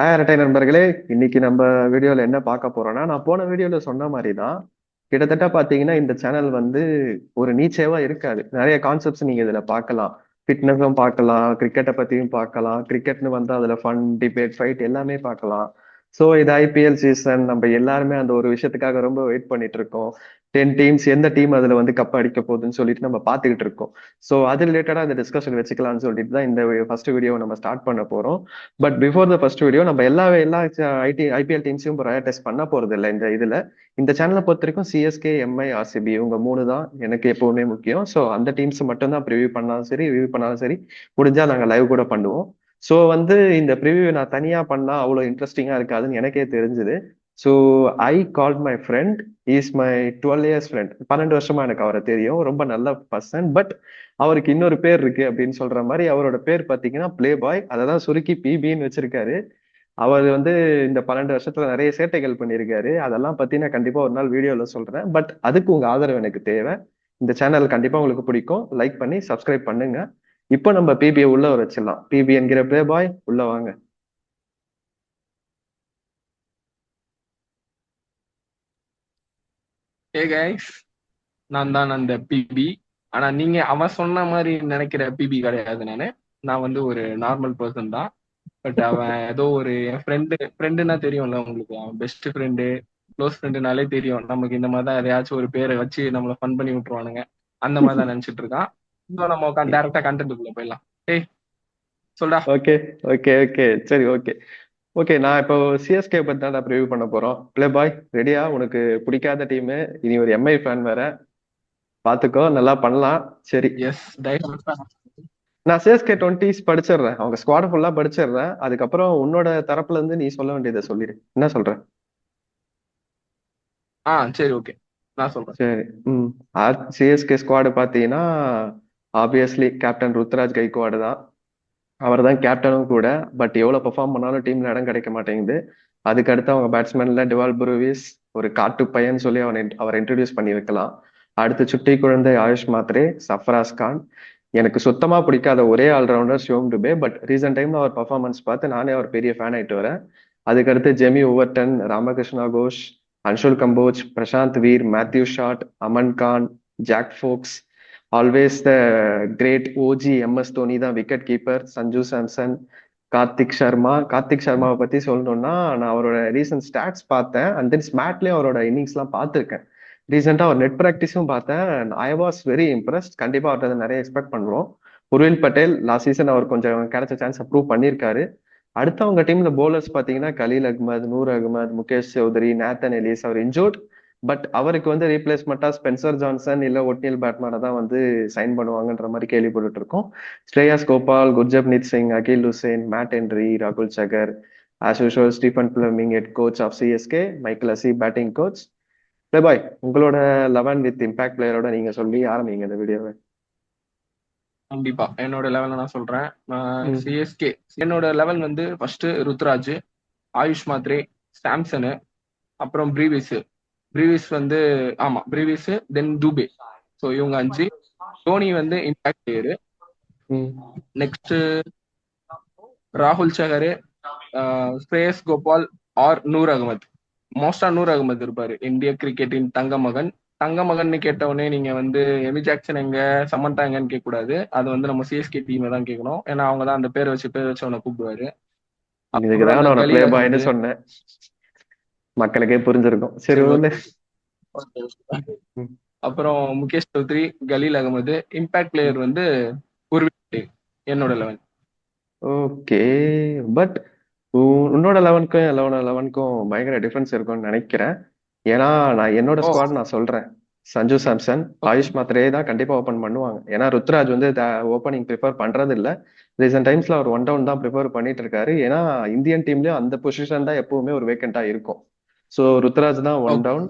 அரட்டை நண்பர்களே, இன்னைக்கு நம்ம வீடியோல என்ன பார்க்க போறோம்னா, நான் போன வீடியோல சொன்ன மாதிரி தான். கிட்டத்தட்ட பார்த்தீங்கன்னா, இந்த சேனல் வந்து ஒரு நீட்சேவா இருக்காது. நிறைய கான்செப்ட்ஸ் நீங்க இதுல பார்க்கலாம். ஃபிட்னஸும் பார்க்கலாம், கிரிக்கெட்ட பத்தியும் பார்க்கலாம். கிரிக்கெட்னு வந்தா அதுல ஃபன், டிபேட், ஃபைட் எல்லாமே பார்க்கலாம். ஸோ இது ஐபிஎல் சீசன். நம்ம எல்லாருமே அந்த ஒரு விஷயத்துக்காக ரொம்ப வெயிட் பண்ணிட்டு இருக்கோம். 10 டீம்ஸ் எந்த டீம் அதுல வந்து கப் அடிக்க போகுதுன்னு சொல்லிட்டு நம்ம பார்த்துக்கிட்டு இருக்கோம். ஸோ அது ரிலேட்டடா இந்த டிஸ்கஷன் வச்சுக்கலாம்னு சொல்லிட்டு தான் இந்த ஃபர்ஸ்ட் வீடியோவை நம்ம ஸ்டார்ட் பண்ண போறோம். But before the first video நம்ம எல்லா ஐபிஎல் டீம்ஸையும் ப்ரையாரிட்டைஸ் பண்ண போறது இல்லை இந்த இதுல. இந்த சேனலை பொறுத்த வரைக்கும் சிஎஸ்கே, எம்ஐ, ஆர்சிபி இவங்க மூணு தான் எனக்கு எப்பவுமே முக்கியம். ஸோ அந்த டீம்ஸ் மட்டும் தான் ப்ரிவியூ பண்ணாலும் சரி, ரிவ்யூ பண்ணாலும் சரி, முடிஞ்சா நாங்க லைவ் கூட பண்ணுவோம். ஸோ வந்து இந்த ப்ரிவியூ நான் தனியா பண்ணா அவ்வளோ இன்ட்ரெஸ்டிங்கா இருக்காதுன்னு எனக்கே தெரிஞ்சுது. So I called my friend. Is my 12 years friend. 12 வருஷமா எனக்கு அவரை தெரியும். ரொம்ப நல்ல பர்சன். பட் அவருக்கு இன்னொரு பேர் இருக்கு அப்படின்னு சொல்ற மாதிரி அவரோட பேர் பாத்தீங்கன்னா பிளே பாய். அததான் சுருக்கி பிபின்னு வச்சிருக்காரு. அவர் வந்து இந்த 12 வருஷத்துல நிறைய சேட்டைகள் பண்ணியிருக்காரு. அதெல்லாம் பத்தி நான் கண்டிப்பா ஒரு நாள் வீடியோல சொல்றேன். பட் அதுக்கு உங்க ஆதரவு எனக்கு தேவை. இந்த சேனல் கண்டிப்பா உங்களுக்கு பிடிக்கும். லைக் பண்ணி சப்ஸ்கிரைப் பண்ணுங்க. இப்போ நம்ம பிபியை உள்ள வச்சிடலாம். பிபி என்கிற பிளே பாய் உள்ள வாங்க. ஏ கைஸ், நான் தான் அந்த பிபி. ஆனா நீங்க அவன் சொன்ன மாதிரி நினைக்கிற பிபி கிடையாது. நான் வந்து ஒரு நார்மல் பர்சன் தான். பட் அவன் ஏதோ ஒரு என் ஃப்ரெண்டுன்னா தெரியும்ல உங்களுக்கு. அவன் பெஸ்ட் ஃப்ரெண்டு, க்ளோஸ் ஃப்ரெண்டுனாலே தெரியும் நமக்கு. இந்த மாதிரி தான் எதையாச்சும் ஒரு பேரை வச்சு நம்மள ஃபன் பண்ணி விட்டுருவானுங்க. அந்த மாதிரி தான் நினைச்சிட்டு இருக்கான். ஸோ நம்ம உட்காந்து டேரக்டா கண்டென்ட்டுக்குள்ள போயிடலாம். ஏய், சொல்டா. ஓகே, ஓகே, ஓகே, சரி, ஓகே. ஓகே, நான் இப்போ சிஎஸ்கே பத்தி தான் ப்ரிவியூ பண்ண போறோம். பிளே பாய் ரெடியா? உனக்கு பிடிக்காத டீம், இனி ஒரு எம்ஐ ஃபேன் வேற. பாத்துக்கோ, நல்லா பண்ணலாம். சரி, எஸ், டைரக்டா. நான் சிஎஸ்கே 20s படிச்சிடுறேன். அவங்க ஸ்குவாட் ஃபுல்லா படிச்சிடுறேன். அதுக்கப்புறம் உன்னோட தரப்புல இருந்து நீ சொல்ல வேண்டியதை சொல்லிடு. என்ன சொல்ற? சரி, ஓகே, நான் சொல்றேன். சரி. ம். சிஎஸ்கே ஸ்குவாடு பாத்தீங்கன்னா, ஆப்வியஸ்லி கேப்டன் ருத்ராஜ் கைக்வாடு தான். அவர் தான் கேப்டனும் கூட. பட் எவ்வளவு பெர்ஃபார்ம் பண்ணாலும் டீம்ல இடம் கிடைக்க மாட்டேங்குது. அதுக்கு அடுத்து அவங்க பேட்ஸ்மேன்ல டிவால் புருவிஸ், ஒரு காட்டு பையன் சொல்லி அவரை இன்ட்ரடியூஸ் பண்ணி வைக்கலாம். அடுத்து சுட்டி குழந்தை ஆயுஷ் மாத்ரே, சஃப்ராஸ் கான். எனக்கு சுத்தமா பிடிக்காத ஒரே allrounder Shivam Dube. But recent டைம்ல அவர் பர்ஃபார்மன்ஸ் பார்த்து நானே அவர் பெரிய ஃபேன் ஆயிட்டு வரேன். அதுக்கடுத்து Jamie Overton, Ramakrishna Ghosh, Anshul Kamboj, Prashant Veer, Matthew Short, Aman Khan, Jack Foakes, always the great OG MS Dhoni தான் விக்கெட் கீப்பர், சஞ்சு சாம்சன், கார்த்திக் சர்மாவை பத்தி சொல்லணும்னா, நான் அவரோட ரீசன்ட் ஸ்டாட்ஸ் பார்த்தேன். அண்ட் தென் ஸ்மாட்லயும் அவரோட இன்னிங்ஸ் எல்லாம் பார்த்திருக்கேன். ரீசெண்டா அவர் நெட் ப்ராக்டிஸும் பார்த்தேன். I was very impressed. கண்டிப்பா அவர்கிட்ட நிறைய எக்ஸ்பெக்ட் பண்ணுவோம். உர்வில் பட்டேல் லாஸ்ட் சீசன் அவர் கொஞ்சம் கிடைச்ச சான்ஸ் ப்ரூவ் பண்ணியிருக்காரு. அடுத்து அவங்க டீம்ல போலர்ஸ் பாத்தீங்கன்னா கலீல் அகமது, நூர் அகமது, முகேஷ் சௌத்ரி, நேத்தன் எலிஸ். அவர் இன்ஜோர்ட். பட் அவருக்கு வந்து ரீப்ளேஸ்மெண்டா ஸ்பென்சர் ஜான்சன் இல்ல ஒட்னியல் பேட்மேனை தான் வந்து சைன் பண்ணுவாங்கன்ற மாதிரி கேள்விப்பட்டு இருக்கோம். Shreyas Gopal, Gurjapneet Singh, Akeal Hosein, Matt Henry, ராகுல் Chahar, as usual Stephen Fleming head coach of CSK, Michael Hussey batting coach. Bye, உங்களோட 11 வித் இம்பாக்ட் பிளேயரோட நீங்க சொல்லி ஆரம்பிங்க இந்த வீடியோவை. கண்டிப்பா என்னோட லெவல நான் சொல்றேன். ம். சிஎஸ்கே என்னோட லெவல் வந்து ஃபர்ஸ்ட் ருத்ராஜ், ஆயுஷ் மாத்ரே, சாம்சனு, அப்புறம் பிரீவிஸ் வந்து, ஆமா பிரீவிஸ், தென் தூபே. ஸோ இவங்க அஞ்சு. தோனி வந்து இம்பாக்ட் பிளேயரு. ம். நெக்ஸ்ட் ராகுல் சகரு, ஸ்ரேயஸ் கோபால் ஆர் நூர் அகமது. மோஸ்டா நூர் அகமது இருப்பாரு. இந்திய கிரிக்கெட்டின் தங்க மகன். தங்க மகன் கேட்ட உடனே நீங்க வந்து எமி ஜாக்சன் எங்க, சமந்தா எங்கன்னு கேட்க கூடாது. அது வந்து நம்ம சிஎஸ்கே டீமை தான் கேட்கணும். ஏன்னா அவங்க தான் அந்த பேர் வச்சு அவனை கூப்பிடுவாரு. அப்புறம் இதுக்குதான் அந்த நான் உன பிளே கலீல் பாய்னு அகமது. சொன்னேன். மக்களுக்கே புரிஞ்சிருக்கும். சரி, சரி, ஒண்ணு. ஓகே. அப்புறம் முகேஷ் சௌத்ரி, கலீல் அகமது. இம்பாக்ட் பிளேயர் வந்து உருவி. என்னோட லெவன். ஓகே. பட் உன்னோட 11க்கும் 11க்கும் பயங்கர டிஃபரன்ஸ் இருக்கும்னு நினைக்கிறேன். ஏன்னா நான் என்னோட ஓ, ஸ்குவாட் நான் சொல்றேன். சஞ்சு சாம்சன், ஓகே. ஆயுஷ் மாத்ரே தான் கண்டிப்பா ஓபன் பண்ணுவாங்க. ஏன்னா ருத்ராஜ் வந்து ஓப்பனிங் ப்ரிஃபர் பண்றது இல்ல. ரீசெண்ட் டைம்ஸ்ல அவர் ஒன் டவுன் தான் ப்ரிஃபர் பண்ணிட்டு இருக்காரு. ஏன்னா இந்தியன் டீம்லயும் அந்த பொசிஷன் தான் எப்பவுமே ஒரு வேக்கண்டா இருக்கும். ஸோ ருத்ராஜ் தான் ஒன் ஓகே. டவுன்.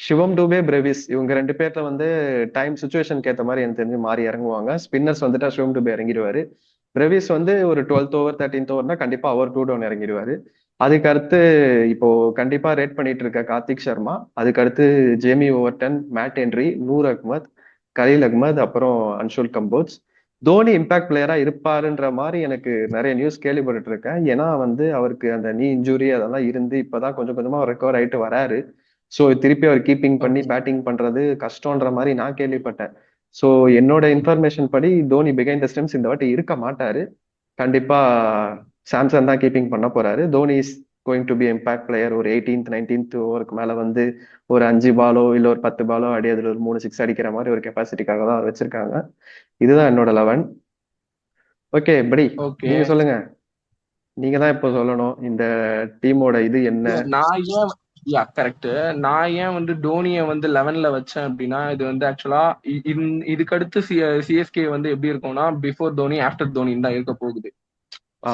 சிவம் டூபே, பிரேவிஸ் இவங்க ரெண்டு பேர்ல வந்து டைம் சுச்சுவேஷனுக்கு ஏற்ற மாதிரி எனக்கு தெரிஞ்சு மாறி இறங்குவாங்க. ஸ்பின்னர்ஸ் வந்துட்டா சிவம் டூபே இறங்கிடுவாரு. பிரேவிஸ் வந்து ஒரு 12th ஓவர் 13th ஓவர்னா கண்டிப்பா அவர் டூ டவுன் இறங்கிடுவாரு. அதுக்கு அடுத்து இப்போ கண்டிப்பா ரேட் பண்ணிட்டு இருக்க கார்த்திக் சர்மா. அதுக்கு அடுத்து Jamie Overton, Matt Henry, Noor Ahmed, Khaleel Ahmed, அப்புறம் அன்ஷுல் கம்போஜ். தோனி இம்பாக்ட் பிளேயரா இருப்பாருன்ற மாதிரி எனக்கு நிறைய நியூஸ் கேள்விப்பட்டு இருக்கேன். ஏன்னா வந்து அவருக்கு அந்த நீ இன்ஜுரி அதெல்லாம் இருந்து இப்பதான் கொஞ்சம் கொஞ்சமா ரெக்கவர் ஆயிட்டு வராரு. ஸோ திருப்பி அவர் கீப்பிங் பண்ணி ஓகே. பேட்டிங் பண்றது கஷ்டம்ன்ற மாதிரி நான் கேள்விப்பட்டேன். ஸோ என்னோட இன்ஃபர்மேஷன் படி தோனி பிகைண்ட் த ஸ்டெம்ஸ் இந்த வாட்டி இருக்க மாட்டாரு. கண்டிப்பா சாம்சன் தான் கீப்பிங் பண்ண போறாரு. Dhoni is going to be impact player. ஒரு 18th 19th ஓவருக்கு மேல வந்து ஒரு 5 பாலோ இல்ல ஒரு 10 பாலோ அடி அதுல ஒரு 3 6 அடிக்கிற மாதிரி ஒரு கெப்பாசிட்டிக்காக தான் அவர் வச்சிருக்காங்க. இதுதான் என்னோட 11. ஓகே படி, ஓகே. நீங்க சொல்லுங்க. நீங்க தான் இப்போ சொல்லணும் இந்த டீமோட இது என்ன. நான் ஏன் கரெக்ட். நான் ஏன் வந்து டோனியை வந்து 11ல வச்சேன் அப்படின்னா, இது வந்து ஆக்சுவலா இதுக்கு அடுத்து சிஎஸ்கே வந்து எப்படி இருக்கும்னா, பிஃபோர் தோனி ஆஃப்டர் தோனின்னு தான் இருக்க போகுது.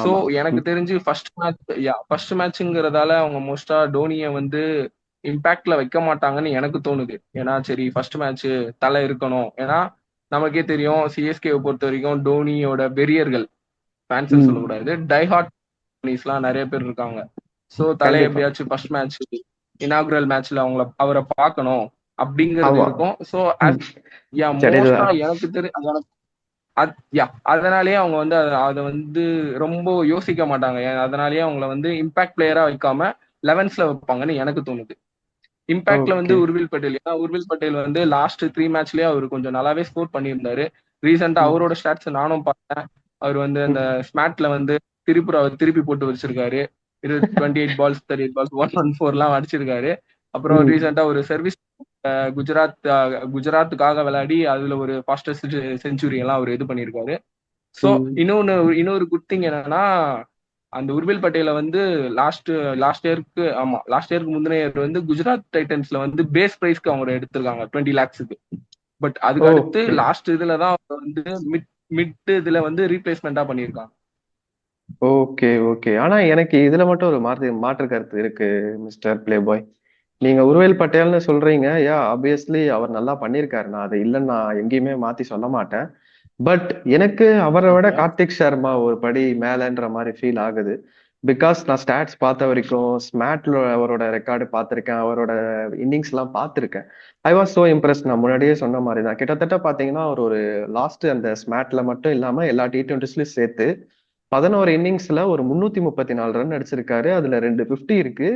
சோ ஆமா. எனக்கு தெரிஞ்சு ஃபர்ஸ்ட் மேட்ச்ங்கிறதால அவங்க மோஸ்டா டோனியை வந்து இம்பாக்ட்ல வைக்க மாட்டாங்கன்னு எனக்கு தோணுது. ஏன்னா சரி ஃபர்ஸ்ட் மேட்ச் தலை இருக்கணும். ஏன்னா நமக்கே தெரியும் சிஎஸ்கே பொறுத்த வரைக்கும் டோனியோட வெறியர்கள், ஃபேன்ஸ் ம். சொல்லக்கூடாது, டைஹார்ட் டோனிஸ்லாம் நிறைய பேர் இருக்காங்க. சோ தலை கண்டிப்பா. எப்படியாச்சும் ஃபர்ஸ்ட் மேட்ச் இனாகுரல் மேட்ச்ல அவரை பார்க்கணும் அப்படிங்கிறது ஆமா. இருக்கும். ஸோ ம். ஜடேஜா. மோஸ்டா எனக்கு தெரியும். அதனாலேயே அவங்க வந்து அதை வந்து ரொம்ப யோசிக்க மாட்டாங்க. அதனாலேயே அவங்கள வந்து இம்பாக்ட் பிளேயரா வைக்காம 11ஸ்ல வைப்பாங்கன்னு எனக்கு தோணுது. இம்பாக்ட்ல வந்து ஓகே. உர்வில் பட்டேல். ஏன்னா உர்வில் பட்டேல் வந்து லாஸ்ட் 3 மேட்ச்லயே அவர் கொஞ்சம் நல்லாவே ஸ்கோர் பண்ணியிருந்தாரு. ரீசெண்டா ம். அவரோட ஸ்டாட்ஸ் நானும் பார்த்தேன். அவர் வந்து அந்த ம். ஸ்மாட்ல வந்து அவர் திருப்பி போட்டு வச்சிருக்காரு. 28 பால்ஸ் 38 பால்ஸ் 114 அடிச்சிருக்காரு. அப்புறம் ம். ரீசெண்டா ஒரு சர்வீஸ் குஜராத்துக்காக விளையாடி அதுல ஒரு ஃபாஸ்டஸ்ட் செஞ்சுரி எல்லாம் அவர் இது பண்ணியிருக்காரு. சோ ம். இன்னொரு குட் திங் என்னன்னா, அந்த உர்வில் பட்டேல வந்து லாஸ்ட் இயருக்கு முந்தின இயர் வந்து குஜராத் டைட்டன்ஸ்ல வந்து பேஸ் பிரைஸ்க்கு அவங்க எடுத்திருக்காங்க 20 lakhsக்கு. பட் அதுக்கு அடுத்து ஓகே. லாஸ்ட் இதுலதான் அவங்க வந்து மிட் மிட் இதுல வந்து ரீப்ளேஸ்மெண்டா பண்ணியிருக்காங்க. ஓகே. ஓகே. ஆனா எனக்கு இதுல மட்டும் ஒரு மாற்று கருத்து இருக்கு மிஸ்டர் பிளே பாய். நீங்க உருவேல் பட்டேல்னு சொல்றீங்க. ஆப்வியஸ்லி அவர் நல்லா பண்ணியிருக்காரு. நான் அதை இல்லைன்னு நான் எங்கேயுமே மாத்தி சொல்ல மாட்டேன். பட் எனக்கு அவரை விட ஓகே. கார்த்திக் சர்மா ஒரு படி மேலன்ற மாதிரி ஃபீல் ஆகுது. பிகாஸ் நான் ஸ்டாட்ஸ் பார்த்த வரைக்கும் ஸ்மாட்ல அவரோட ரெக்கார்டு பார்த்திருக்கேன், அவரோட இன்னிங்ஸ் எல்லாம் பார்த்திருக்கேன். I was so Impress. நான் முன்னாடியே சொன்ன மாதிரி தான். கிட்டத்தட்ட பாத்தீங்கன்னா அவர் ஒரு லாஸ்ட் அந்த ஸ்மாட்ல மட்டும் இல்லாம எல்லா T20ஸ்லயும் சேர்த்து 11 இன்னிங்ஸ்ல ஒரு 334 ரன் அடிச்சிருக்காரு. அதுல 2 50 இருக்கு.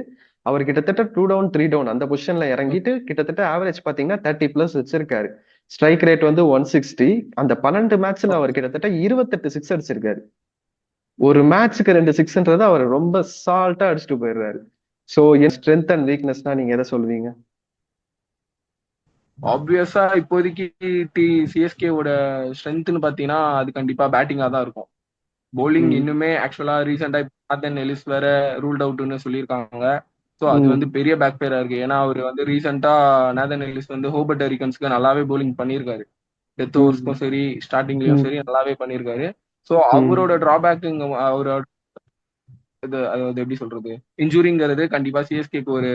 அவர் கிட்டத்தட்ட 2 டவுன் 3 டவுன் அந்த பொசிஷன்ல இறங்கிட்டு கிட்டத்தட்ட ஆவரேஜ் பாத்தீங்கன்னா 30+ வச்சிருக்காரு. ஸ்ட்ரைக் ரேட் வந்து 160. அந்த 12 மேட்ச்ல அவர் கிட்டத்தட்ட 28 சிக்ஸ் அடிச்சிருக்காரு. ஒரு மேட்ச்சுக்கு 2 சிக்ஸ்ன்றது அவர் ரொம்ப சால்ட்டா அடிச்சுட்டு போயிடுறாரு. சோ என் ஸ்ட்ரென்த் அண்ட் வீக்னஸ்னா நீங்க எதை சொல்லுவீங்க? ஆப்வியஸா இப்போதைக்கு சிஎஸ்கேவோட ஸ்ட்ரென்த்னு பாத்தீங்கன்னா அது கண்டிப்பா பேட்டிங்கா தான் இருக்கும். bowling ம். இன்னுமே ஆக்சுவலா ரீசெண்டா நாதன் எலிஸ் வேற ரூல்ட் அவுட்னு சொல்லியிருக்காங்க. ஸோ அது வந்து ம். பெரிய பேக் ஃபயரா இருக்கு. ஏன்னா அவர் வந்து ரீசெண்டா நாதன் எலிஸ் வந்து ஹோபர்ட் ஹரிகன்ஸ்க்கு நல்லாவே bowling பண்ணியிருக்காரு. டெத் ம். ஓவர்ஸ்க்கும் சரி ஸ்டார்டிங்லயும் ம். சரி நல்லாவே பண்ணியிருக்காரு. ஸோ அவரோட ம். டிராபேக்குங்க அவரோட அதாவது எப்படி சொல்றது, இன்ஜுரிங்கிறது கண்டிப்பா சிஎஸ்கேக்கு ஒரு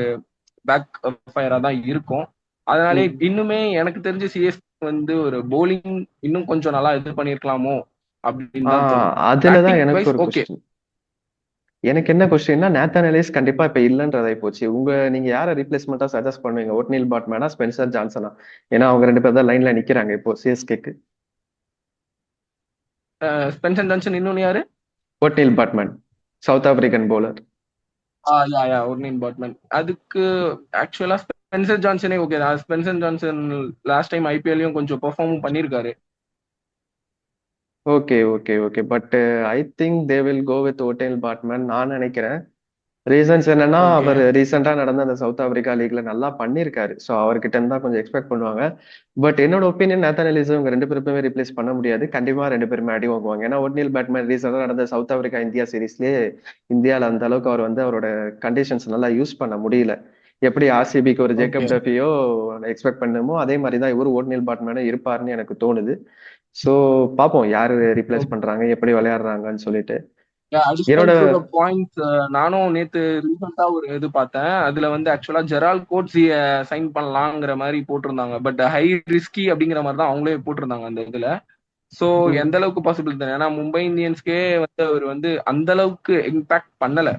பேக் ஃபயரா தான் இருக்கும். அதனாலே ம். இன்னுமே எனக்கு தெரிஞ்சு சிஎஸ்கே வந்து ஒரு bowling இன்னும் கொஞ்சம் நல்லா இது பண்ணிருக்கலாமோ அப்படின்னு தான் தோணுது. அதுலதான் பேட்டிங் எனக்கு வைஸ் ஒரு ஓகே. கொஸ்டின். எனக்கு என்ன கொஸ்டின்னா நேத்தன் எலிஸ் கண்டிப்பா இப்ப இல்லன்றதாய் போச்சு. நீங்க யார ரீப்ளேஸ்மெண்டா சஜஸ்ட் பண்ணுவீங்க? Ottneil பாட்மேனா, Spencer ஜான்சனா? ஏன்னா அவங்க 2 பேர் தான் லைன்ல நிக்கிறாங்க இப்போ சிஎஸ்கேக்கு. ஸ்பென்சர் ஜான்சன் இன்னொன்னு யாரு? Ottneil Baartman, South African bowler. ஒர்னின் பாட்மேன். அதுக்கு ஆக்சுவலா ஸ்பென்சர் ஜான்சனே ஓகே தான். ஸ்பென்சர் ஜான்சன் லாஸ்ட் டைம் ஐபிஎல்லையும் கொஞ்சம் பெர்ஃபார்மும் பண்ணியிருக்காரு. Okay. Okay. Okay. But I think they will go with Ottneil Baartman நான் நினைக்கிறேன். ரீசன்ஸ் என்னன்னா ஓகே. அவர் ரீசெண்டா நடந்த அந்த சவுத் ஆப்பிரிக்கா லீக்ல நல்லா பண்ணியிருக்காரு. ஸோ அவர்கிட்ட இருந்தா கொஞ்சம் எக்ஸ்பெக்ட் பண்ணுவாங்க. பட் என்னோட ஒப்பீனியன் நேத்தன் எலிஸ் இவங்க 2 பேருமே ரீப்ளேஸ் பண்ண முடியாது. கண்டிப்பா 2 பேருமே அடி வாங்குவாங்க. ஏன்னா ஒட்னில் பேட்மேன் ரீசெண்டா நடந்த சவுத் ஆப்பிரிக்கா இந்தியா சீரீஸ்லயே இந்தியால அந்த அளவுக்கு அவர் வந்து அவரோட கண்டிஷன்ஸ் நல்லா யூஸ் பண்ண முடியல. எப்படி ஆர்சிபிக்கு ஒரு ஓகே. ஜேக்கப் டஃபியோ எக்ஸ்பெக்ட் பண்ணுமோ அதே மாதிரி தான் இவரு ஓட்னில் பேட்மேனும் இருப்பாருன்னு எனக்கு தோணுது. ஸோ பார்ப்போம் யாரு ரீப்ளேஸ் பண்றாங்க, எப்படி விளையாடுறாங்கன்னு சொல்லிட்டு. அடிஷனல் என்னோட டு த பாயிண்ட்ஸ், நானும் நேத்து ரீசெண்டா ஒரு இது பார்த்தேன். அதுல வந்து ஆக்சுவலா ஜெரால் கோட்ஸிய சைன் பண்ணலாங்கிற மாதிரி போட்டிருந்தாங்க. பட் ஹை ரிஸ்கி அப்படிங்கிற மாதிரி தான் அவங்களே போட்டிருந்தாங்க அந்த இதுல. சோ ம். எந்த அளவுக்கு பாசிபிள் தான். ஏன்னா மும்பை இந்தியன்ஸ்க்கே வந்து அவர் வந்து அந்த அளவுக்கு இம்பாக்ட் பண்ணல.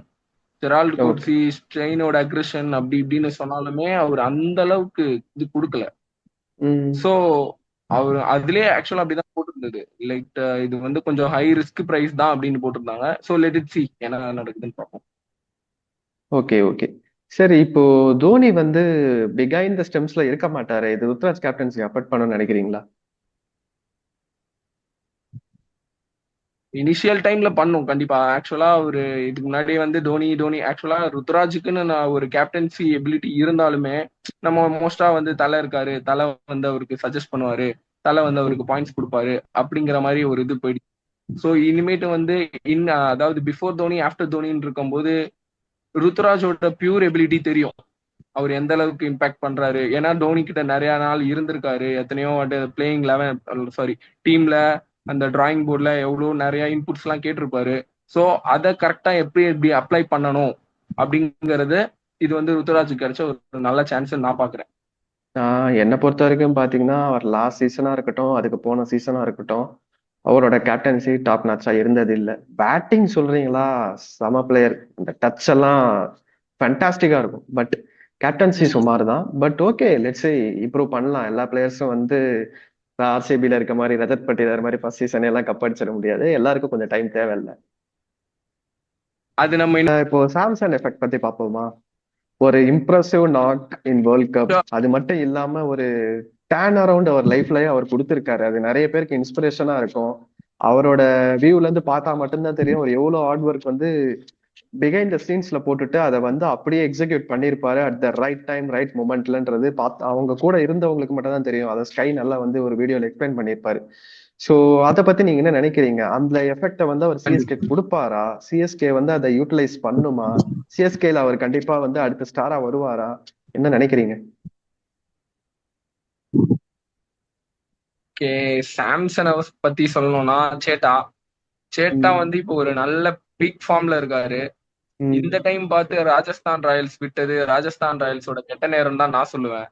Gerald okay. கோட்ஸி ஸ்ட்ரெயினோட அக்ரெஷன் அப்படி இப்படின்னு சொன்னாலுமே அவர் அந்த அளவுக்கு இது கொடுக்கல. ம். சோ அவரு அதுலயே ஆக்சுவலா அப்படிதான் போட்டிருந்தது. லைக் இது வந்து கொஞ்சம் ஹை ரிஸ்க் பிரைஸ் தான் அப்படின்னு போட்டிருந்தாங்க. சோ லெட் இட் சி என்ன நடக்குதுன்னு பார்ப்போம். Okay, okay. சரி, இப்போ தோனி வந்து பிஹைண்ட் த ஸ்டெம்ஸ்ல இருக்க மாட்டாரு. இது ருத்ராஜ் கேப்டன்சி அஃபெக்ட் பண்ணும்னு நினைக்கிறீங்களா? இனிஷியல் டைம்ல பண்ணும் கண்டிப்பா. ஆக்சுவலா ஒரு இதுக்கு முன்னாடி வந்து தோனி தோனி ஆக்சுவலா ருத்ராஜுக்குன்னு நான் ஒரு கேப்டன்சி எபிலிட்டி இருந்தாலுமே நம்ம மோஸ்டா வந்து தலை இருக்காரு, தலை வந்து அவருக்கு சஜஸ்ட் பண்ணுவாரு, தலை வந்து ம். அவருக்கு பாயிண்ட்ஸ் கொடுப்பாரு அப்படிங்கிற மாதிரி ஒரு இது போயிடுச்சு. ஸோ இனிமேட்டு வந்து அதாவது பிஃபோர் தோனி ஆஃப்டர் தோனின்னு இருக்கும்போது ருத்ராஜோட பியூர் எபிலிட்டி தெரியும். அவர் எந்த அளவுக்கு இம்பாக்ட் பண்றாரு. ஏன்னா டோனி கிட்ட நிறைய நாள் இருந்திருக்காரு. எத்தனையோ வாட்டி பிளேயிங் 11 சாரி டீம்ல அந்த டிராயிங் போர்ட்ல எவ்வளவு நிறைய இன்புட்ஸ் எல்லாம் கேட்டிருப்பாரு. ஸோ அதை கரெக்டா எப்படி எப்படி அப்ளை பண்ணணும் அப்படிங்கறது இது வந்து ருத்துராஜுக்கு கிடைச்ச ஒரு நல்ல சான்ஸ் நான் பாக்குறேன். என்னை பொறுத்த வரைக்கும் பாத்தீங்கன்னா, அவர் லாஸ்ட் சீசனா இருக்கட்டும், அதுக்கு போன சீசனா இருக்கட்டும், அவரோட கேப்டன்சி டாப் நாட்சா இருந்தது இல்ல. பேட்டிங் சொல்றீங்களா? சம பிளேயர். அந்த டச் எல்லாம் ஃபேண்டாஸ்டிக்கா இருக்கும். பட் கேப்டன்சி சுமார் தான். But okay, let's say improve பண்ணலாம். எல்லா பிளேயர்ஸும் வந்து ஆர்சிபில இருக்க மாதிரி, ரஜத் பட்டிதார் மாதிரி ஃபர்ஸ்ட் சீசன் எல்லாம் கப் அடிச்சிட முடியாது. எல்லாருக்கும் கொஞ்சம் டைம் தேவையில்ல. அது நம்ம இப்போ சாம்சன் எஃபெக்ட் பத்தி பார்ப்போமா? ஒரு impressive knock in world cup. அது மட்டும் இல்லாம ஒரு டேர்ன் அரவுண்ட் அவர் லைஃப்லயே அவர் கொடுத்திருக்காரு. அது நிறைய பேருக்கு இன்ஸ்பிரேஷனா இருக்கும். அவரோட வியூல இருந்து பார்த்தா மட்டும்தான் தெரியும் ஒரு எவ்வளவு ஹார்ட் ஒர்க் வந்து பிஹைண்ட் த சீன்ஸ்ல போட்டுட்டு அதை வந்து அப்படியே எக்ஸிக்யூட் பண்ணிருப்பாரு at the right time right மூமெண்ட்லன்றது பார்த்து அவங்க கூட இருந்தவங்களுக்கு மட்டும் தான் தெரியும். அதை ஸ்கை நல்லா வந்து ஒரு வீடியோல எக்ஸ்பிளைன் பண்ணியிருப்பாரு. சோ அதை பத்தி நீங்க என்ன நினைக்கிறீங்க? அந்த எஃபெக்ட வந்து அவர் சிஎஸ்கே கொடுப்பாரா? சிஎஸ்கே வந்து அதை யூட்டிலைஸ் பண்ணுமா? சிஎஸ்கேல அவர் கண்டிப்பா வந்து அடுத்த ஸ்டாரா வருவாரா? என்ன நினைக்கிறீங்க? சாம்சனை பத்தி சொல்லணும்னா சேட்டா சேட்டா ம், வந்து இப்போ ஒரு நல்ல பீக் ஃபார்ம்ல இருக்காரு. இந்த ம், டைம் பார்த்து ராஜஸ்தான் ராயல்ஸ் விட்டது ராஜஸ்தான் ராயல்ஸோட கெட்ட நேரம் தான் நான் சொல்லுவேன்.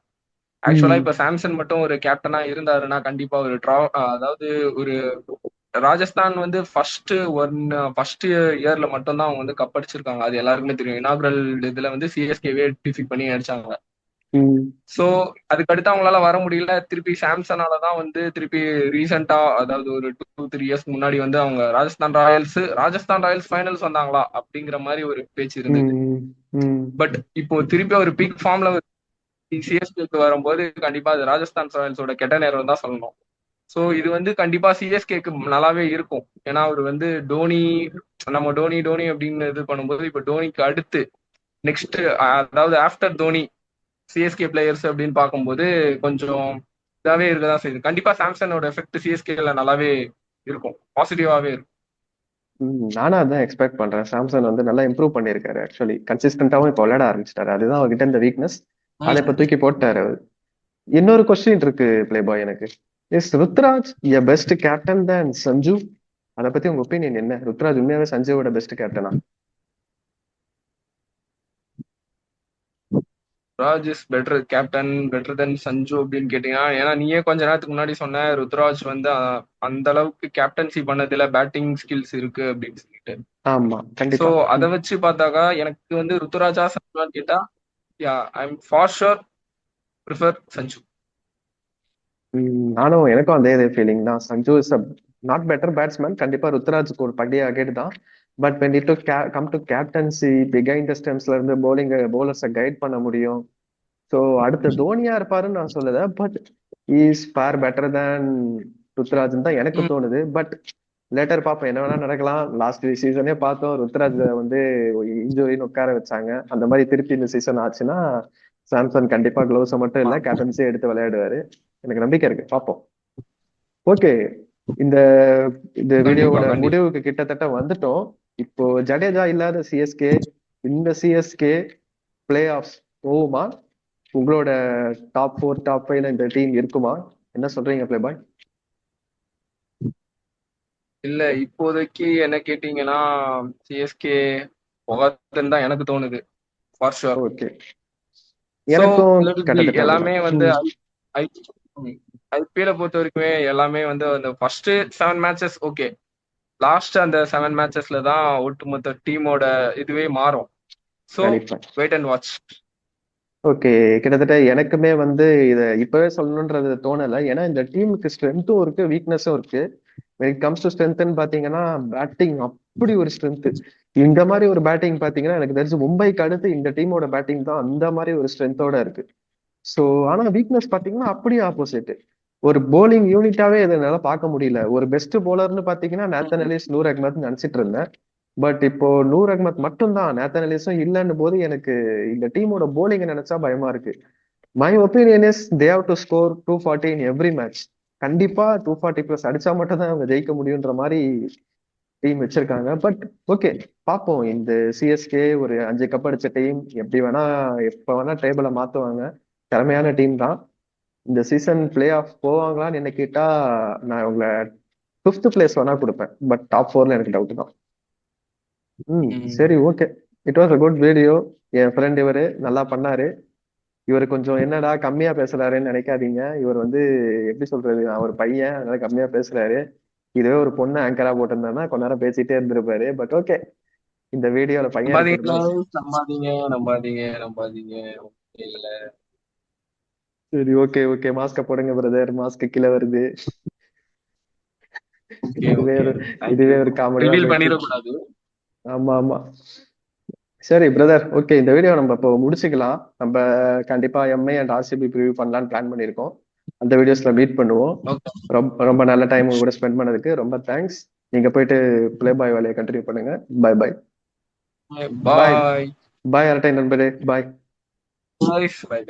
ஆக்சுவலா ம், இப்ப சாம்சன் மட்டும் ஒரு கேப்டனா இருந்தாருன்னா கண்டிப்பா ஒரு அதாவது ஒரு ராஜஸ்தான் வந்து ஃபர்ஸ்ட் இயர்ல மட்டும் தான் அவங்க வந்து கப் அடிச்சிருக்காங்க. அது எல்லாருக்குமே தெரியும். இனாகுரல் இதுல வந்து சிஎஸ்கேவே டிஃபிட் பண்ணி அடிச்சாங்க. ம், சோ அதுக்கு அடுத்து அவங்களால வர முடியல. திருப்பி சாம்சனால தான் வந்து திருப்பி ரீசெண்டா அதாவது ஒரு 2-3 இயர்ஸ் முன்னாடி வந்து அவங்க ராஜஸ்தான் ராயல்ஸ் ஃபைனல்ஸ் வந்தாங்களா அப்படிங்கிற மாதிரி ஒரு பேச்சு இருந்தது. ம், ம், பட் இப்போ திருப்பி ஒரு பீக் ஃபார்ம்ல சிஎஸ்கேக்கு வரும்போது கண்டிப்பா அது ராஜஸ்தான் ராயல்ஸோட கெட்ட நேரம் தான் சொல்லணும். சோ இது வந்து கண்டிப்பா சிஎஸ்கேக்கு நல்லாவே இருக்கும். ஏன்னா அவர் வந்து டோனி நம்ம டோனி டோனி அப்படின்னு இது பண்ணும்போது இப்ப டோனிக்கு அடுத்து நெக்ஸ்ட் அதாவது ஆஃப்டர் தோனி சிஎஸ்கே பிளேயர்ஸ் அப்படின்னு பார்க்கும்போது கொஞ்சம் இதாவே இருக்கதான் செய்யுது. கண்டிப்பா சாம்சனோட எஃபெக்ட் சிஎஸ்கேல நல்லாவே இருக்கும், பாசிட்டிவாவே இருக்கும். நானும் அதான் எக்ஸ்பெக்ட் பண்றேன். சாம்சன் வந்து நல்லா இம்ப்ரூவ் பண்ணியிருக்காரு. ஆக்சுவலி கன்சிஸ்டன்டாவும் இப்போ விளையாட ஆரம்பிச்சிட்டாரு. அதுதான் அவர்கிட்ட இந்த வீக்னஸ். அதை இப்ப தூக்கி போட்டாரு அவர். இன்னொரு கொஸ்டின் இருக்கு பிளே பாய் எனக்கு. Is Ruturaj a best captain than Sanju? அதை பத்தி உங்க ஒப்பீனியன் என்ன? ருத்ராஜ் உண்மையாவே சஞ்சுவோட பெஸ்ட் கேப்டனா? Ruturaj is better captain better then Sanju அப்படின்னு கேட்டீங்கன்னா, ஏன்னா நீயே கொஞ்ச நேரத்துக்கு முன்னாடி சொன்ன ருத்ராஜ் வந்து அந்த அளவுக்கு கேப்டன்சி பண்ணதுல பேட்டிங் ஸ்கில்ஸ் இருக்கு அப்படின்னு சொல்லிட்டு. ஆமா, சோ கண்டிப்பா. அதை வச்சு பார்த்தாக்கா எனக்கு வந்து ருத்துராஜா சஞ்சுவான்னு கேட்டா yeah I am for sure prefer Sanju. நானும் எனக்கும் அதே ஃபீலிங் தான். Sanju is not better batsman. கண்டிப்பா ருத்ராஜுக்கு ஒரு படி அகேட் தான். But when it to come to captaincy, behind ஸ்டெம்ஸ்ல இருந்து பவுலர்ஸை கைட் பண்ண முடியும். ஸோ அடுத்த தோனியா இருப்பாருன்னு நான் சொல்லல. But is for better than Ruturaj தான் எனக்கு தோணுது. பட் லேட்டர் பார்ப்போம், என்ன வேணா நடக்கலாம். லாஸ்ட் சீசனே பார்த்தோம், ருத்ராஜ் வந்து இன்ஜுரின்னு உட்கார வச்சாங்க. அந்த மாதிரி திருப்பி இந்த சீசன் ஆச்சுன்னா சாம்சன் கண்டிப்பா க்ளவுஸை மட்டும் இல்ல கேப்டன்சியே எடுத்து விளையாடுவாரு. எனக்கு நம்பிக்கை இருக்கு, பார்ப்போம். ஓகே, இந்த இந்த கண்டிப்பா வீடியோவோட கண்டிப்பா. முடிவுக்கு கிட்டத்தட்ட வந்துட்டோம். இப்போ ஜடேஜா இல்லாத சிஎஸ்கே, இந்த சிஎஸ்கே பிளே ஆஃப் போகுமா? உங்களோட டாப் 4 டாப் 5ல இந்த டீம் இருக்குமா? என்ன சொல்றீங்க பிளே பாய்? இல்ல இப்போதைக்கு என்ன கேட்டீங்கன்னா சிஎஸ்கே போகாதுன்னு தான் எனக்கு தோணுது, ஃபார் ஷுர். ஓகே, சோ எனக்கும் லெட் கிட்டத்தட்ட எல்லாமே அப்படிதான். வந்து ஐ ஐபிஎல் பொறுத்த வரைக்குமே எல்லாமே வந்து அந்த ஃபர்ஸ்ட் 7 மேட்சஸ் ஓகே, லாஸ்ட் அந்த 7 மேட்சஸ்ல தான் ஒட்டுமொத்த டீமோட இதுவே மாறும். சோ கணிப்பேன். Wait and watch. ஓகே. கிட்டத்தட்ட எனக்குமே வந்து இத இப்பவே சொல்லணும்ன்றது தோணல. ஏன்னா இந்த டீமுக்கு ஸ்ட்ரென்த்தும் இருக்கு, வீக்னஸும் இருக்கு. வென் இட் கம்ஸ் டு ஸ்ட்ரென்த்ன்னு பாத்தீங்கன்னா, பேட்டிங் அப்படி ஒரு ஸ்ட்ரென்த். இந்த மாதிரி ஒரு பேட்டிங் பாத்தீங்கன்னா எனக்கு தெரிஞ்சு மும்பைக்கு அடுத்து இந்த டீமோட பேட்டிங் தான் அந்த மாதிரி ஒரு ஸ்ட்ரென்த்தோட இருக்கு. சோ ஆனா வீக்னஸ் பாத்தீங்கன்னா அப்படியே ஆப்போசிட். ஒரு போலிங் யூனிட்டாவே இதை என்னால பார்க்க முடியல. ஒரு பெஸ்ட் போலர்னு பாத்தீங்கன்னா நேத்தன் எலிஸ், நூர் அகமத் நினைச்சிட்டு இருந்தேன். பட் இப்போ நூர் அகமத் மட்டும் தான், நேத்தன் எலிஸும் இல்லைன்னு போது எனக்கு இந்த டீமோட போலிங் நினைச்சா பயமா இருக்கு. My opinion is they have to score 240 in every match. கண்டிப்பா 240 பிளஸ் அடிச்சா மட்டும் தான் அவங்க ஜெயிக்க முடியுன்ற மாதிரி டீம் வச்சிருக்காங்க. பட் ஓகே, பார்ப்போம். இந்த சிஎஸ்கே ஒரு 5 கப் அடிச்ச டீம், எப்படி வேணா எப்ப வேணா டேபிளை மாத்துவாங்க. திறமையான டீம் தான். இந்த சீசன் பிளே ஆஃப் போவாங்களான்னு என்ன கேட்டா நான் உங்களை 5th பிளேஸ் வேணா கொடுப்பேன். பட் டாப் 4ல எனக்கு டவுட் தான். சரி, okay. It was a good video. N friend இவரு நல்லா பண்ணாரு. இவர் கொஞ்சம் என்னடா கம்மியா பேசுறாருன்னு நினைக்காதீங்க. இவர் வந்து எப்படி சொல்றது, அவர் பையன், அதனால கம்மியா பேசுறாரு. இதுவே ஒரு பொண்ணு ஆங்கரா போட்டிருந்தாருன்னா கொஞ்ச நேரம் பேசிட்டே இருந்திருப்பாரு. பட் ஓகே, இந்த வீடியோல பையன் நம்பாதீங்க இருக்கிறது. guys, நம்பாதீங்க நம்பாதீங்க நம்பாதீங்க. இல்ல. சரி, ஓகே ஓகே, மாஸ்க போடுங்க பிரதர், மாஸ்க் கீழே வருது. ஓகே இதுவே ஓகே. ஒரு தேங்க்யூ. இதுவே ஒரு காமெடியா ரிவீல் போயிட்டு இருக்கு. பண்ணிடக்கூடாது. ஆமா ஆமா. சரி பிரதர், ஓகே, இந்த வீடியோ நம்ம இப்போ முடிச்சுக்கலாம். நம்ம கண்டிப்பா எம்ஐ அண்ட் ஆர்சிபி ப்ரிவியூ பண்ணலாம்னு பிளான் பண்ணியிருக்கோம். அந்த வீடியோஸ்ல மீட் பண்ணுவோம். ஓகே. ரொம்ப ரொம்ப நல்ல டைம் உங்க கூட ஸ்பெண்ட் பண்ணதுக்கு ரொம்ப தேங்க்ஸ். நீங்க போயிட்டு ப்ளே பாய் வேலையை கண்டினியூ பண்ணுங்க. By by. பாய் பாய். பாய் அரட்டை நண்பரே, பாய். பாய். பை.